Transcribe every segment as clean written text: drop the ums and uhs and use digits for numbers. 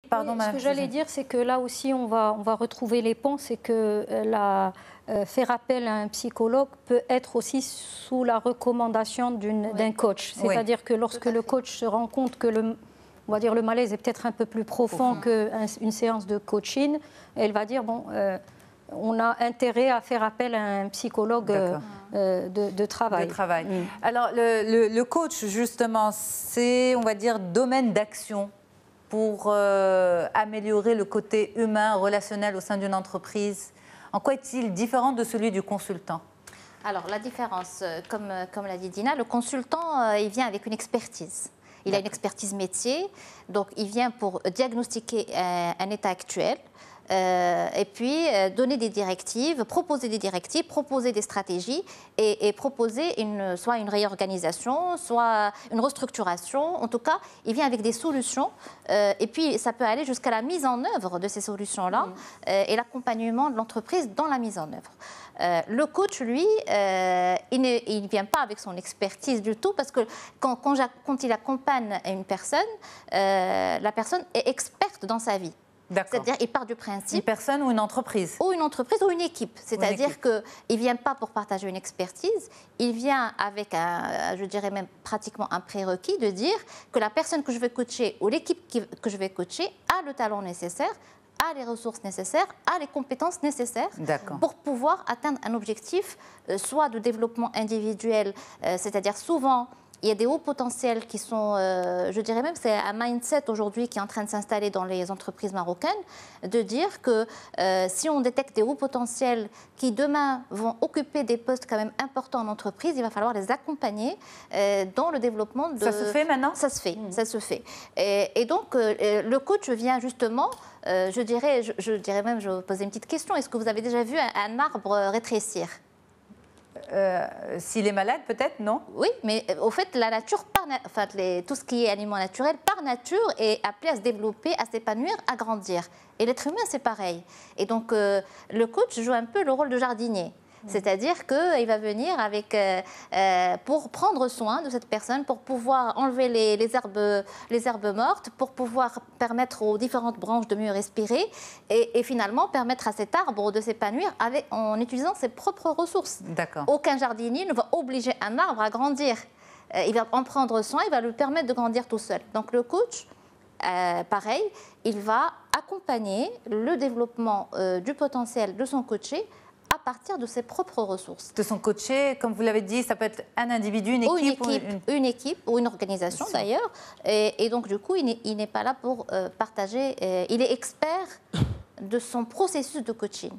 Pardon, Ce que j'allais dire, c'est que là aussi, on va retrouver les ponts. C'est que faire appel à un psychologue peut être aussi sous la recommandation d'un coach. C'est-à-dire que lorsque le coach se rend compte que on va dire le malaise est peut-être un peu plus profond qu'une séance de coaching, elle va dire, bon, on a intérêt à faire appel à un psychologue de travail. Alors, le coach, justement, c'est, on va dire, domaine d'action pour améliorer le côté humain, relationnel au sein d'une entreprise. En quoi est-il différent de celui du consultant? Alors, la différence, comme l'a dit Dina, le consultant, il vient avec une expertise. Il a une expertise métier, donc il vient pour diagnostiquer un état actuel, et puis donner des directives, proposer des stratégies et proposer soit une réorganisation, soit une restructuration. En tout cas, il vient avec des solutions et puis ça peut aller jusqu'à la mise en œuvre de ces solutions-là et l'accompagnement de l'entreprise dans la mise en œuvre. Le coach, lui, il ne vient pas avec son expertise du tout parce que quand il accompagne une personne, la personne est experte dans sa vie. C'est-à-dire qu'il part du principe... Une personne ou une entreprise? Ou une entreprise ou une équipe. C'est-à-dire qu'il ne vient pas pour partager une expertise, il vient avec, je dirais même pratiquement un prérequis de dire que la personne que je vais coacher ou l'équipe que je vais coacher a le talent nécessaire, a les ressources nécessaires, a les compétences nécessaires pour pouvoir atteindre un objectif, soit de développement individuel, c'est-à-dire souvent... Il y a des hauts potentiels qui sont, je dirais même, c'est un mindset aujourd'hui qui est en train de s'installer dans les entreprises marocaines, de dire que si on détecte des hauts potentiels qui demain vont occuper des postes quand même importants en entreprise, il va falloir les accompagner dans le développement de... Ça se fait maintenant? Ça se fait, ça se fait. Et donc, le coach vient justement, je dirais même, je vais vous poser une petite question, est-ce que vous avez déjà vu un arbre rétrécir? S'il est malade, peut-être, non? Oui, mais au fait, la nature, tout ce qui est aliments naturels, par nature, est appelé à se développer, à s'épanouir, à grandir. Et l'être humain, c'est pareil. Et donc, le coach joue un peu le rôle de jardinier. C'est-à-dire qu'il va venir pour prendre soin de cette personne, pour pouvoir enlever les herbes mortes, pour pouvoir permettre aux différentes branches de mieux respirer et finalement permettre à cet arbre de s'épanouir en utilisant ses propres ressources. Aucun jardinier ne va obliger un arbre à grandir. Il va en prendre soin, il va lui permettre de grandir tout seul. Donc le coach, pareil, il va accompagner le développement du potentiel de son coaché à partir de ses propres ressources. De son coaché, comme vous l'avez dit, ça peut être un individu, une équipe une équipe ou une organisation d'ailleurs. Et donc du coup, il n'est pas là pour partager. Il est expert de son processus de coaching.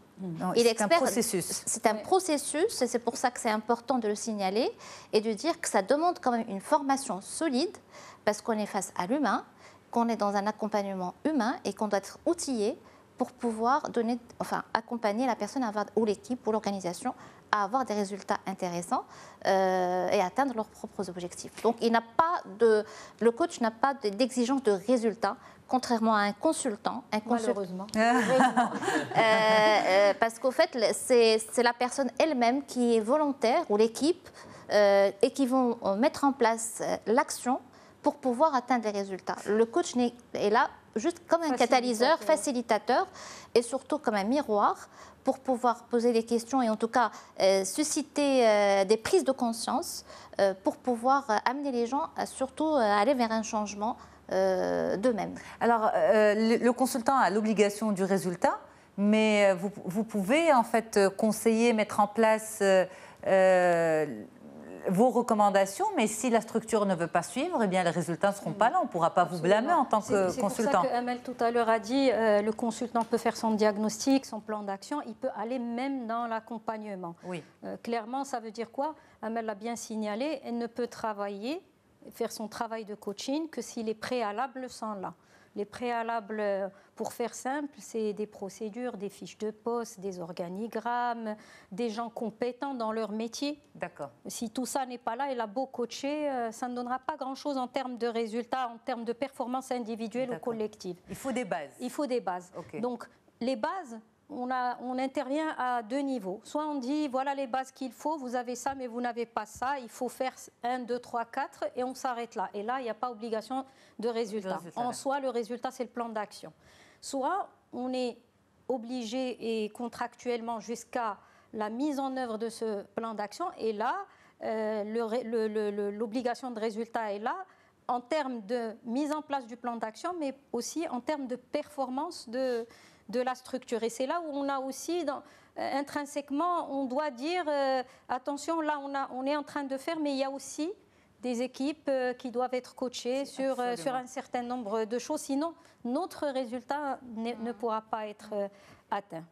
C'est un processus. C'est un processus et c'est pour ça que c'est important de le signaler et de dire que ça demande quand même une formation solide parce qu'on est face à l'humain, qu'on est dans un accompagnement humain et qu'on doit être outillé pour pouvoir accompagner la personne ou l'équipe ou l'organisation à avoir des résultats intéressants et atteindre leurs propres objectifs. Donc, le coach n'a pas d'exigence de résultats, contrairement à un consultant. Malheureusement. Parce qu'au fait, c'est la personne elle-même qui est volontaire ou l'équipe et qui vont mettre en place l'action pour pouvoir atteindre les résultats. Le coach est là juste comme un catalyseur, facilitateur et surtout comme un miroir pour pouvoir poser des questions et en tout cas susciter des prises de conscience pour pouvoir amener les gens surtout à aller vers un changement d'eux-mêmes. Alors, le consultant a l'obligation du résultat, mais vous pouvez en fait conseiller, mettre en place vos recommandations, mais si la structure ne veut pas suivre, eh bien les résultats ne seront pas là. On ne pourra pas vous blâmer en tant que consultant. C'est pour ça qu'Amel tout à l'heure a dit le consultant peut faire son diagnostic, son plan d'action, il peut aller même dans l'accompagnement. Oui. Clairement, ça veut dire quoi? Amel l'a bien signalé, elle ne peut travailler, faire son travail de coaching que si les préalables sont là. Les préalables, pour faire simple, c'est des procédures, des fiches de poste, des organigrammes, des gens compétents dans leur métier. D'accord. Si tout ça n'est pas là, elle a beau coacher, ça ne donnera pas grand-chose en termes de résultats, en termes de performance individuelle ou collective. Il faut des bases. Il faut des bases. Okay. Donc, les bases, on intervient à 2 niveaux. Soit on dit, voilà les bases qu'il faut, vous avez ça, mais vous n'avez pas ça, il faut faire 1, 2, 3, 4, et on s'arrête là. Et là, il n'y a pas obligation de résultat. En soi, le résultat, c'est le plan d'action. Soit on est obligé et contractuellement jusqu'à la mise en œuvre de ce plan d'action, et là, l'obligation de résultat est là, en termes de mise en place du plan d'action, mais aussi en termes de performance de la structure. Et c'est là où on a aussi, intrinsèquement, on doit dire, attention, là, on est en train de faire, mais il y a aussi des équipes qui doivent être coachées sur un certain nombre de choses. Sinon, notre résultat ne pourra pas être atteint.